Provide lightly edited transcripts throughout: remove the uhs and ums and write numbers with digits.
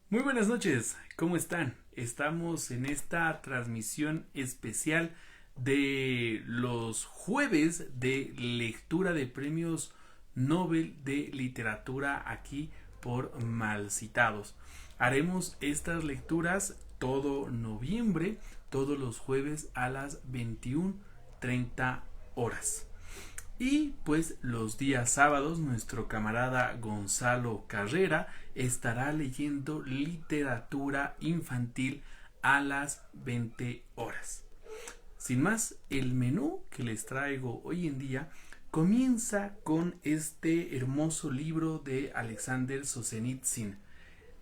Muy buenas noches, ¿cómo están? Estamos en esta transmisión especial de los jueves de lectura de premios Nobel de Literatura aquí por Malcitados. Haremos estas lecturas todo noviembre, todos los jueves a las 21:30 horas. Y pues los días sábados nuestro camarada Gonzalo Carrera estará leyendo literatura infantil a las 20 horas. Sin más, el menú que les traigo hoy en día comienza con este hermoso libro de Alexander Solzhenitsyn,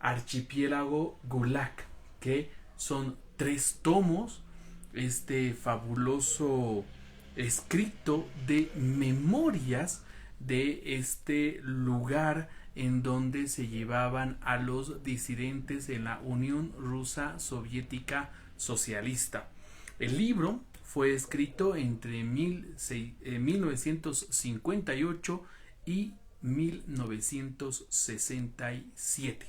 Archipiélago Gulag, que son 3 tomos, este fabuloso escrito de memorias de este lugar en donde se llevaban a los disidentes en la Unión Rusa Soviética Socialista. El libro fue escrito entre 1958 y 1967.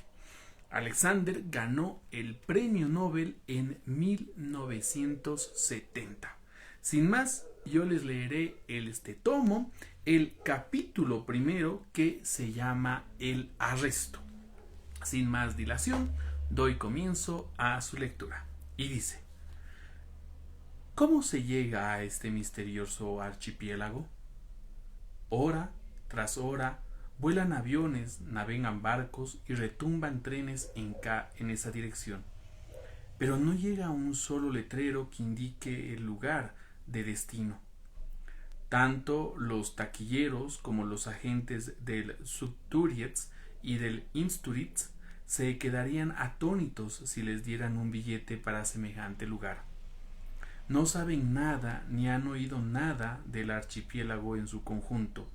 Alexander ganó el premio Nobel en 1970. Sin más, yo les leeré este tomo, el capítulo primero, que se llama El arresto. Sin más dilación, doy comienzo a su lectura. Y dice: ¿cómo se llega a este misterioso archipiélago? Hora tras hora vuelan aviones, navegan barcos y retumban trenes en esa dirección. Pero no llega un solo letrero que indique el lugar de destino. Tanto los taquilleros como los agentes del Sudturets y del Insturitz se quedarían atónitos si les dieran un billete para semejante lugar. No saben nada ni han oído nada del archipiélago en su conjunto,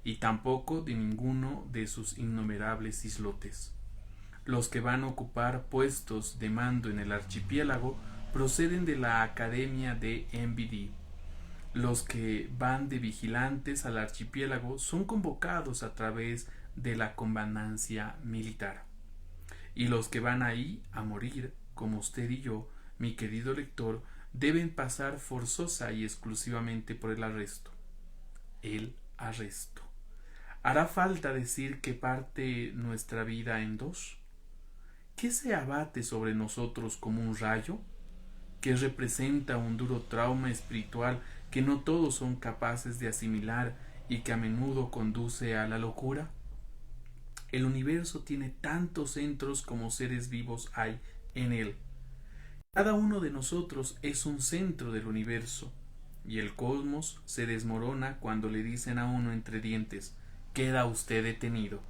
y tampoco de ninguno de sus innumerables islotes. Los que van a ocupar puestos de mando en el archipiélago proceden de la Academia de MBD. Los que van de vigilantes al archipiélago son convocados a través de la comandancia militar. Y los que van ahí a morir, como usted y yo, mi querido lector, deben pasar forzosa y exclusivamente por el arresto. El arresto. ¿Hará falta decir que parte nuestra vida en dos? ¿Qué se abate sobre nosotros como un rayo? ¿Qué representa un duro trauma espiritual que no todos son capaces de asimilar y que a menudo conduce a la locura? El universo tiene tantos centros como seres vivos hay en él. Cada uno de nosotros es un centro del universo, y el cosmos se desmorona cuando le dicen a uno entre dientes: queda usted detenido.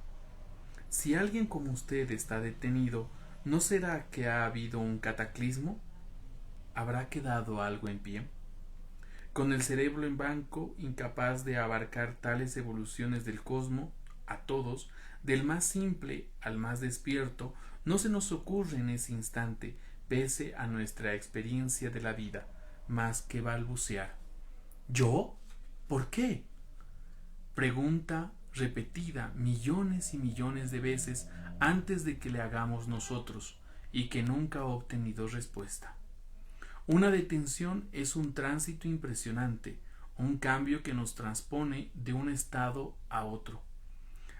Si alguien como usted está detenido, ¿no será que ha habido un cataclismo? ¿Habrá quedado algo en pie? Con el cerebro en blanco, incapaz de abarcar tales evoluciones del cosmos, a todos, del más simple al más despierto, no se nos ocurre en ese instante, pese a nuestra experiencia de la vida, más que balbucear: ¿yo? ¿Por qué? Pregunta repetida millones y millones de veces antes de que le hagamos nosotros, y que nunca ha obtenido respuesta. Una detención es un tránsito impresionante, un cambio que nos transpone de un estado a otro.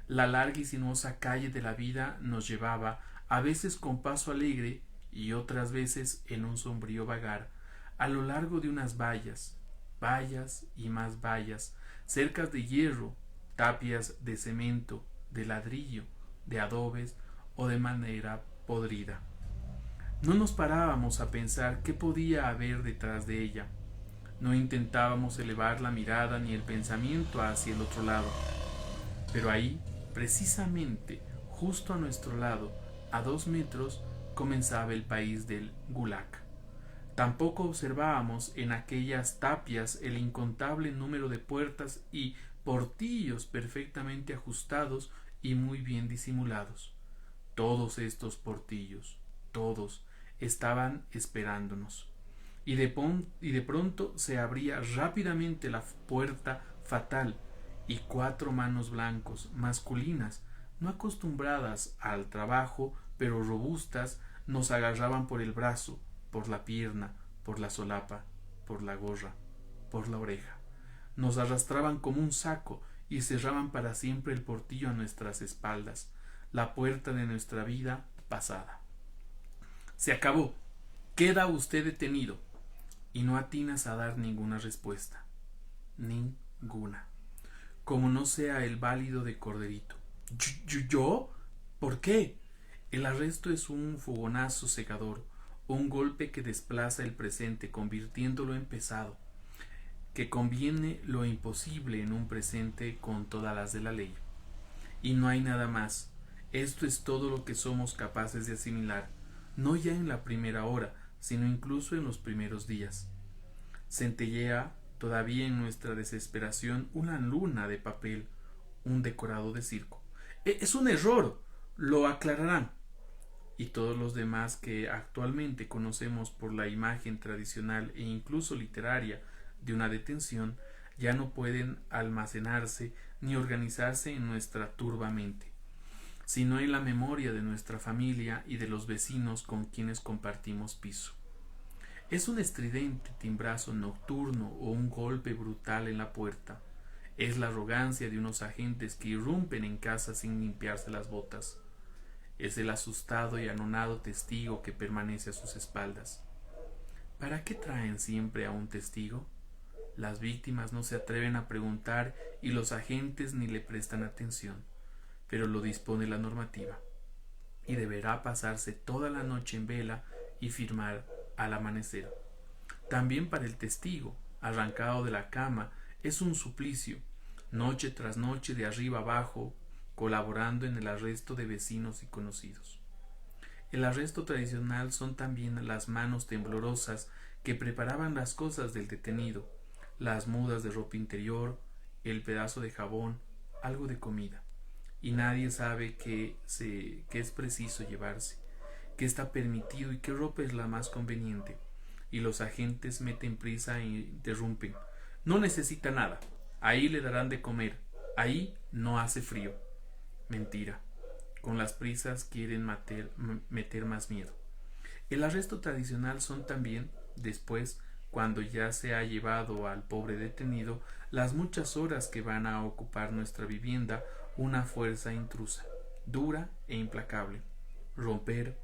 La larga y sinuosa calle de la vida nos llevaba, a veces con paso alegre y otras veces en un sombrío vagar, a lo largo de unas vallas, vallas y más vallas, cercas de hierro, tapias de cemento, de ladrillo, de adobes o de madera podrida. No nos parábamos a pensar qué podía haber detrás de ella. No intentábamos elevar la mirada ni el pensamiento hacia el otro lado. Pero ahí, precisamente, justo a nuestro lado, a 2 metros, comenzaba el país del Gulag. Tampoco observábamos en aquellas tapias el incontable número de puertas y portillos perfectamente ajustados y muy bien disimulados. Todos estos portillos, todos, estaban esperándonos. Y de pronto se abría rápidamente la puerta fatal, y 4 manos blancos, masculinas, no acostumbradas al trabajo, pero robustas, nos agarraban por el brazo, por la pierna, por la solapa, por la gorra, por la oreja. Nos arrastraban como un saco y cerraban para siempre el portillo a nuestras espaldas, la puerta de nuestra vida pasada. Se acabó. Queda usted detenido. Y no atinas a dar ninguna respuesta. Ninguna. Como no sea el válido de Corderito. ¿Yo? ¿Por qué? El arresto es un fogonazo secador, un golpe que desplaza el presente convirtiéndolo en pesado, que conviene lo imposible en un presente con todas las de la ley. Y no hay nada más. Esto es todo lo que somos capaces de asimilar, no ya en la primera hora, sino incluso en los primeros días. Centellea todavía en nuestra desesperación una luna de papel, un decorado de circo. Es un error, lo aclararán. Y todos los demás que actualmente conocemos por la imagen tradicional e incluso literaria de una detención, ya no pueden almacenarse ni organizarse en nuestra turba mente, sino en la memoria de nuestra familia y de los vecinos con quienes compartimos piso. Es un estridente timbrazo nocturno o un golpe brutal en la puerta. Es la arrogancia de unos agentes que irrumpen en casa sin limpiarse las botas. Es el asustado y anonado testigo que permanece a sus espaldas. ¿Para qué traen siempre a un testigo? Las víctimas no se atreven a preguntar y los agentes ni le prestan atención, pero lo dispone la normativa, y deberá pasarse toda la noche en vela y firmar al amanecer. También para el testigo, arrancado de la cama, es un suplicio, noche tras noche de arriba abajo, colaborando en el arresto de vecinos y conocidos. El arresto tradicional son también las manos temblorosas que preparaban las cosas del detenido, las mudas de ropa interior, el pedazo de jabón, algo de comida, y nadie sabe qué es preciso llevarse, qué está permitido y qué ropa es la más conveniente, y los agentes meten prisa e interrumpen. No necesita nada, ahí le darán de comer, ahí no hace frío. Mentira. Con las prisas quieren meter más miedo. El arresto tradicional son también, después, cuando ya se ha llevado al pobre detenido, las muchas horas que van a ocupar nuestra vivienda una fuerza intrusa, dura e implacable. Romper,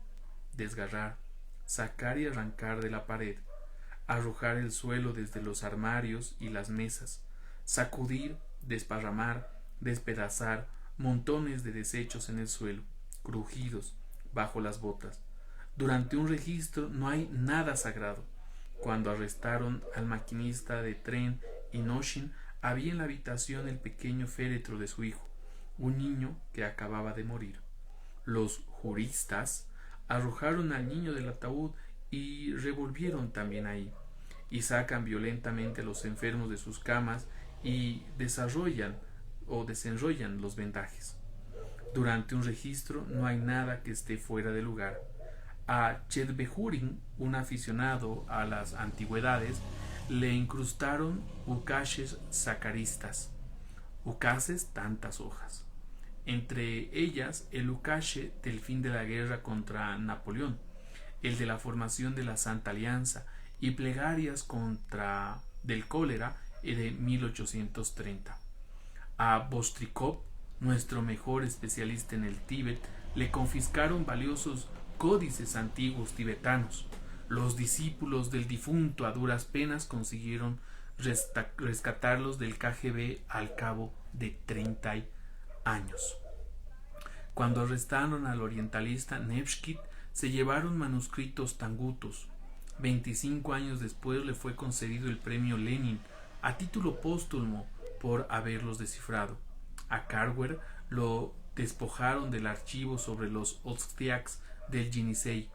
desgarrar, sacar y arrancar de la pared, arrojar el suelo desde los armarios y las mesas, sacudir, desparramar, despedazar, montones de desechos en el suelo, crujidos, bajo las botas. Durante un registro no hay nada sagrado. Cuando arrestaron al maquinista de tren Inoshin, había en la habitación el pequeño féretro de su hijo, un niño que acababa de morir. Los juristas arrojaron al niño del ataúd y revolvieron también ahí, y sacan violentamente a los enfermos de sus camas y desenrollan los vendajes. Durante un registro no hay nada que esté fuera de lugar. A Chedbehurin, un aficionado a las antigüedades, le incrustaron ukases sacaristas, ukases tantas hojas, entre ellas el ukase del fin de la guerra contra Napoleón, el de la formación de la Santa Alianza y plegarias contra del cólera de 1830. A Bostrikov, nuestro mejor especialista en el Tíbet, le confiscaron valiosos códices antiguos tibetanos. Los discípulos del difunto a duras penas consiguieron rescatarlos del KGB al cabo de 30 años. Cuando arrestaron al orientalista Nevsky, se llevaron manuscritos tangutos. 25 años después le fue concedido el premio Lenin a título póstumo por haberlos descifrado. A Carver lo despojaron del archivo sobre los Ostiaks del Yenisei,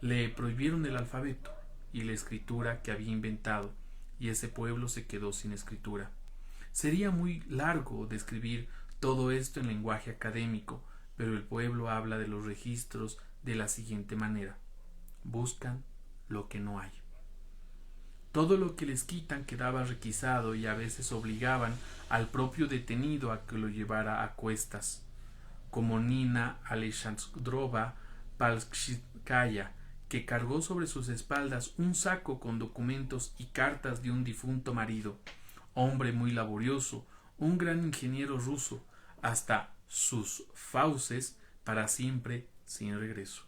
le prohibieron el alfabeto y la escritura que había inventado, y ese pueblo se quedó sin escritura. Sería muy largo describir todo esto en lenguaje académico, pero el pueblo habla de los registros de la siguiente manera: buscan lo que no hay. Todo lo que les quitan quedaba requisado y a veces obligaban al propio detenido a que lo llevara a cuestas, como Nina Alexandrova Palskaya, que cargó sobre sus espaldas un saco con documentos y cartas de un difunto marido, hombre muy laborioso, un gran ingeniero ruso, hasta sus fauces para siempre sin regreso.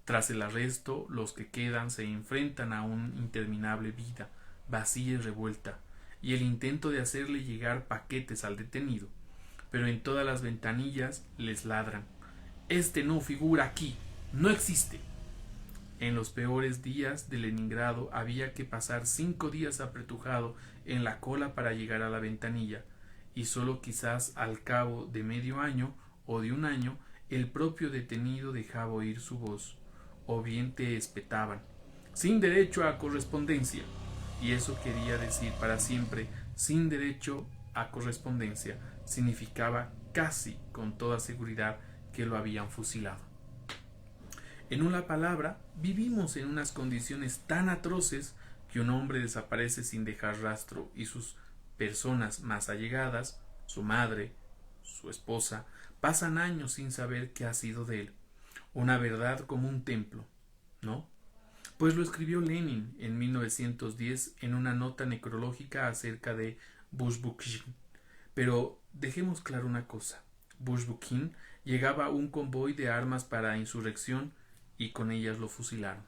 Tras el arresto, los que quedan se enfrentan a una interminable vida, vacía y revuelta, y el intento de hacerle llegar paquetes al detenido, pero en todas las ventanillas les ladran: este no figura aquí, no existe. En los peores días de Leningrado había que pasar 5 días apretujado en la cola para llegar a la ventanilla, y sólo quizás al cabo de medio año o de un año el propio detenido dejaba oír su voz, o bien te espetaban: sin derecho a correspondencia. Y eso quería decir para siempre: sin derecho a correspondencia significaba casi con toda seguridad que lo habían fusilado. En una palabra, vivimos en unas condiciones tan atroces que un hombre desaparece sin dejar rastro, y sus personas más allegadas, su madre, su esposa, pasan años sin saber qué ha sido de él. Una verdad como un templo, ¿no? Pues lo escribió Lenin en 1910 en una nota necrológica acerca de Bushbukin. Pero dejemos claro una cosa: Bushbukin llegaba un convoy de armas para insurrección y con ellas lo fusilaron.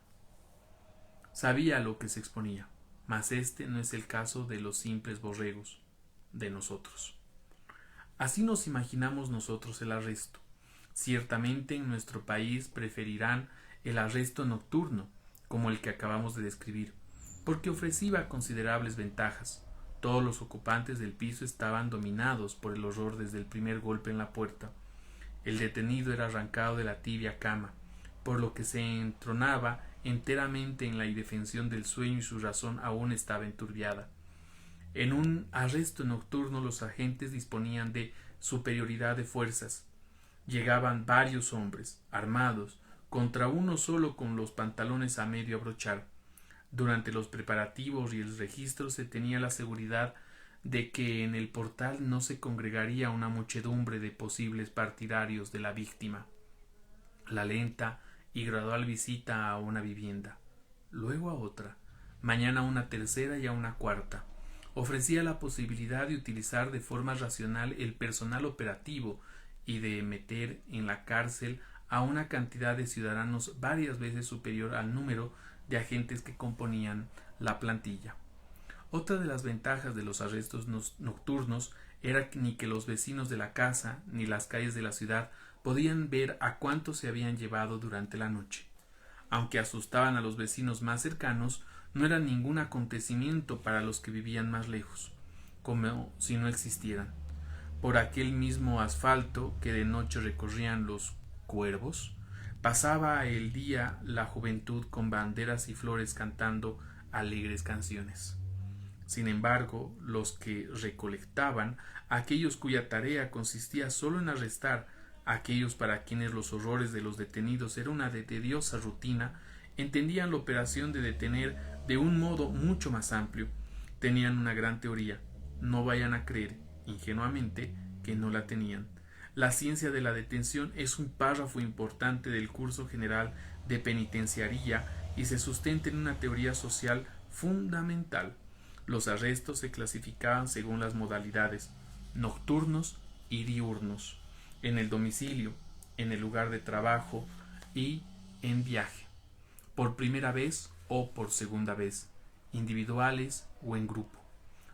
Sabía a lo que se exponía, mas este no es el caso de los simples borregos, de nosotros. Así nos imaginamos nosotros el arresto. Ciertamente en nuestro país preferirán el arresto nocturno, como el que acabamos de describir, porque ofrecía considerables ventajas. Todos los ocupantes del piso estaban dominados por el horror desde el primer golpe en la puerta. El detenido era arrancado de la tibia cama, por lo que se entronaba enteramente en la indefensión del sueño y su razón aún estaba enturbiada. En un arresto nocturno los agentes disponían de superioridad de fuerzas. Llegaban varios hombres, armados, contra uno solo con los pantalones a medio abrochar. Durante los preparativos y el registro se tenía la seguridad de que en el portal no se congregaría una muchedumbre de posibles partidarios de la víctima. La lenta y gradual visita a una vivienda, luego a otra, mañana a una tercera y a una cuarta, ofrecía la posibilidad de utilizar de forma racional el personal operativo y de meter en la cárcel a una cantidad de ciudadanos varias veces superior al número de agentes que componían la plantilla. Otra de las ventajas de los arrestos nocturnos era que ni que los vecinos de la casa ni las calles de la ciudad podían ver a cuántos se habían llevado durante la noche. Aunque asustaban a los vecinos más cercanos, no era ningún acontecimiento para los que vivían más lejos, como si no existieran. Por aquel mismo asfalto que de noche recorrían los cuervos, pasaba el día la juventud con banderas y flores cantando alegres canciones. Sin embargo, los que recolectaban, aquellos cuya tarea consistía solo en arrestar a aquellos para quienes los horrores de los detenidos era una tediosa rutina, entendían la operación de detener de un modo mucho más amplio. Tenían una gran teoría. No vayan a creer, ingenuamente, que no la tenían. La ciencia de la detención es un párrafo importante del curso general de penitenciaría y se sustenta en una teoría social fundamental. Los arrestos se clasificaban según las modalidades: nocturnos y diurnos, en el domicilio, en el lugar de trabajo y en viaje, por primera vez o por segunda vez, individuales o en grupo.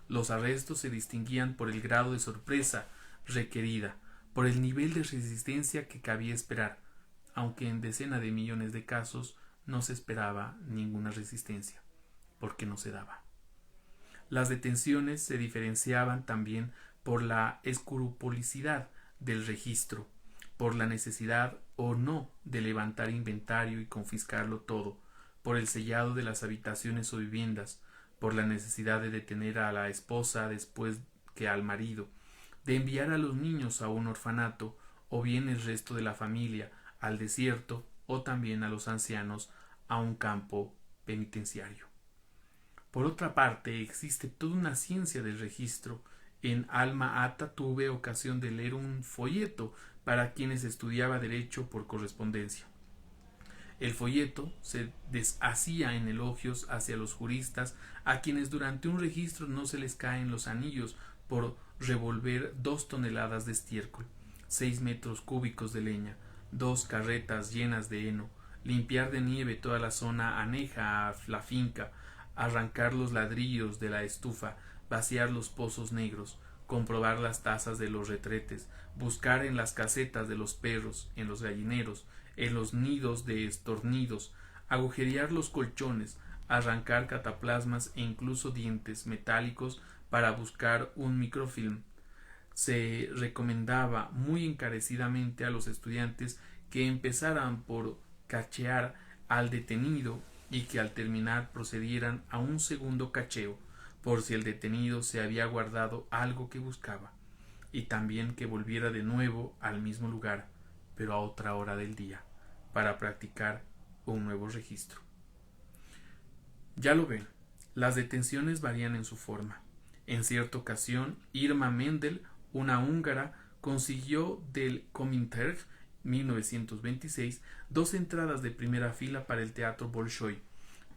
Los arrestos se distinguían por el grado de sorpresa requerida, por el nivel de resistencia que cabía esperar, aunque en decenas de millones de casos no se esperaba ninguna resistencia, porque no se daba. Las detenciones se diferenciaban también por la escrupulosidad del registro, por la necesidad o no de levantar inventario y confiscarlo todo, por el sellado de las habitaciones o viviendas, por la necesidad de detener a la esposa después que al marido, de enviar a los niños a un orfanato o bien el resto de la familia al desierto, o también a los ancianos a un campo penitenciario. Por otra parte, existe toda una ciencia del registro. En Alma Ata tuve ocasión de leer un folleto para quienes estudiaba derecho por correspondencia. El folleto se deshacía en elogios hacia los juristas, a quienes durante un registro no se les caen los anillos por revolver 2 toneladas de estiércol, 6 metros cúbicos de leña, 2 carretas llenas de heno, limpiar de nieve toda la zona aneja a la finca, arrancar los ladrillos de la estufa, vaciar los pozos negros, comprobar las tazas de los retretes, buscar en las casetas de los perros, en los gallineros, en los nidos de estornidos, agujerear los colchones, arrancar cataplasmas e incluso dientes metálicos para buscar un microfilm. Se recomendaba muy encarecidamente a los estudiantes que empezaran por cachear al detenido y que al terminar procedieran a un segundo cacheo, por si el detenido se había guardado algo que buscaba, y también que volviera de nuevo al mismo lugar, pero a otra hora del día, para practicar un nuevo registro. Ya lo ven, las detenciones varían en su forma. En cierta ocasión, Irma Mendel, una húngara, consiguió del Komintern 1926 2 entradas de primera fila para el teatro Bolshoi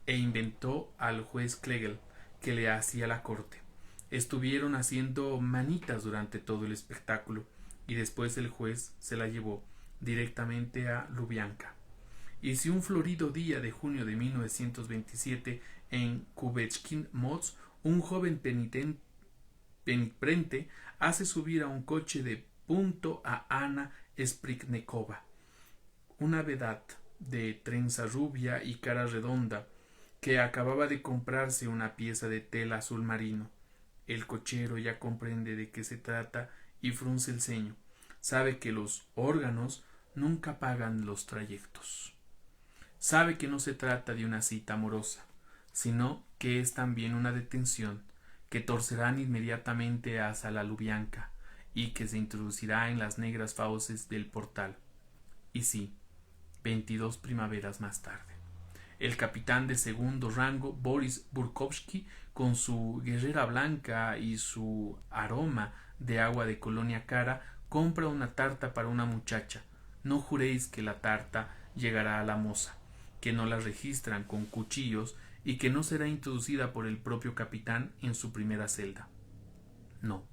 e inventó al juez Klegel, que le hacía la corte. Estuvieron haciendo manitas durante todo el espectáculo y después el juez se la llevó directamente a Lubyanka. Y si un florido día de junio de 1927 en Kubetkin Moz, un joven penitente hace subir a un coche de punto a Ana Sprignikova, una vedette de trenza rubia y cara redonda, que acababa de comprarse una pieza de tela azul marino. El cochero ya comprende de qué se trata y frunce el ceño. Sabe que los órganos nunca pagan los trayectos. Sabe que no se trata de una cita amorosa, sino que es también una detención, que torcerán inmediatamente hacia la Lubyanka y que se introducirá en las negras fauces del portal. Y sí, 22 primaveras más tarde, el capitán de segundo rango Boris Burkovsky, con su guerrera blanca y su aroma de agua de colonia cara, compra una tarta para una muchacha. No juréis que la tarta llegará a la moza, que no la registran con cuchillos y que no será introducida por el propio capitán en su primera celda. No,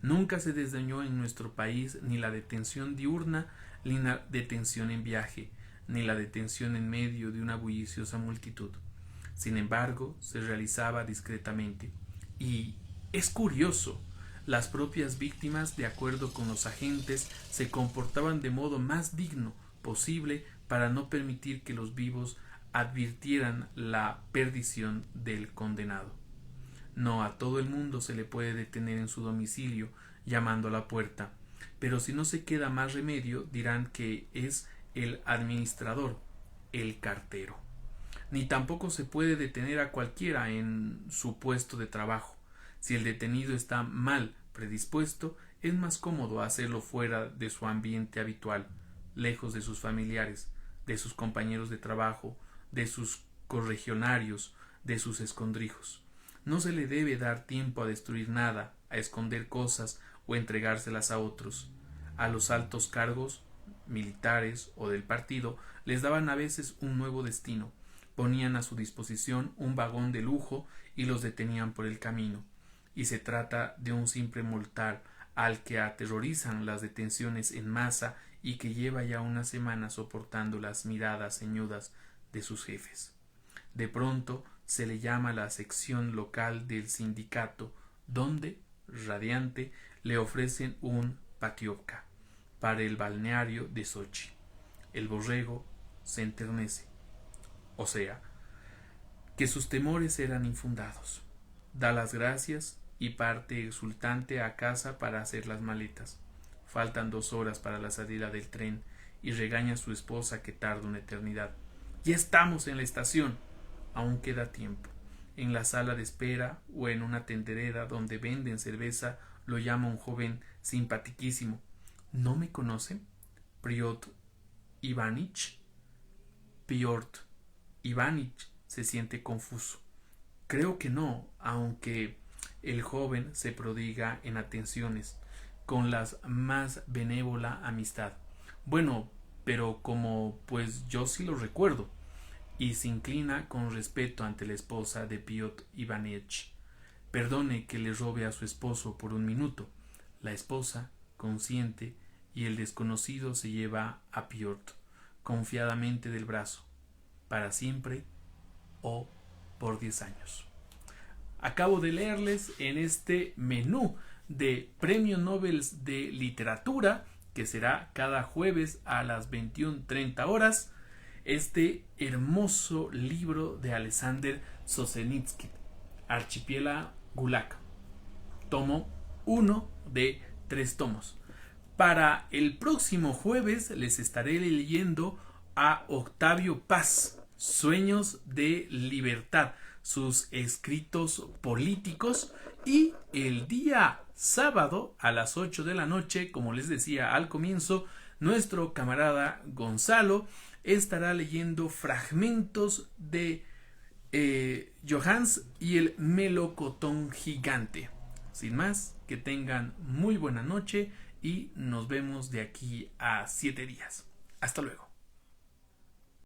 nunca se desdeñó en nuestro país ni la detención diurna ni la detención en viaje, ni la detención en medio de una bulliciosa multitud. Sin embargo, se realizaba discretamente. Y es curioso, las propias víctimas, de acuerdo con los agentes, se comportaban de modo más digno posible para no permitir que los vivos advirtieran la perdición del condenado. No a todo el mundo se le puede detener en su domicilio llamando a la puerta, pero si no se queda más remedio dirán que es el administrador, el cartero. Ni tampoco se puede detener a cualquiera en su puesto de trabajo. Si el detenido está mal predispuesto, es más cómodo hacerlo fuera de su ambiente habitual, lejos de sus familiares, de sus compañeros de trabajo, de sus corregionarios, de sus escondrijos. No se le debe dar tiempo a destruir nada, a esconder cosas o entregárselas a otros. A los altos cargos militares o del partido les daban a veces un nuevo destino, ponían a su disposición un vagón de lujo y los detenían por el camino. Y se trata de un simple mortal al que aterrorizan las detenciones en masa y que lleva ya una semana soportando las miradas ceñudas de sus jefes. De pronto se le llama a la sección local del sindicato, donde, radiante, le ofrecen un patiovka para el balneario de Sochi. El borrego se enternece, o sea, que sus temores eran infundados. Da las gracias y parte exultante a casa para hacer las maletas. Faltan 2 horas para la salida del tren y regaña a su esposa que tarda una eternidad. ¡Ya estamos en la estación! Aún queda tiempo. En la sala de espera o en una tenderera donde venden cerveza lo llama un joven simpatiquísimo. ¿No me conocen? Piotr Ivanich. Piotr Ivanich se siente confuso. Creo que no, aunque el joven se prodiga en atenciones con la más benévola amistad. Bueno, pero como pues yo sí lo recuerdo, y se inclina con respeto ante la esposa de Piotr Ivanich. Perdone que le robe a su esposo por un minuto. La esposa consiente y el desconocido se lleva a Piotr confiadamente del brazo, para siempre o por 10 años. Acabo de leerles en este menú de Premio Nobel de Literatura, que será cada jueves a las 21:30 horas, este hermoso libro de Alexander Solzhenitsyn, Archipiélago Gulag, tomo 1 de 3 tomos. Para el próximo jueves les estaré leyendo a Octavio Paz, Sueños de Libertad, sus escritos políticos, y el día sábado a las 8 de la noche, como les decía al comienzo, nuestro camarada Gonzalo estará leyendo fragmentos de Johannes y el melocotón gigante. Sin más, que tengan muy buena noche y nos vemos de aquí a 7 días. Hasta luego.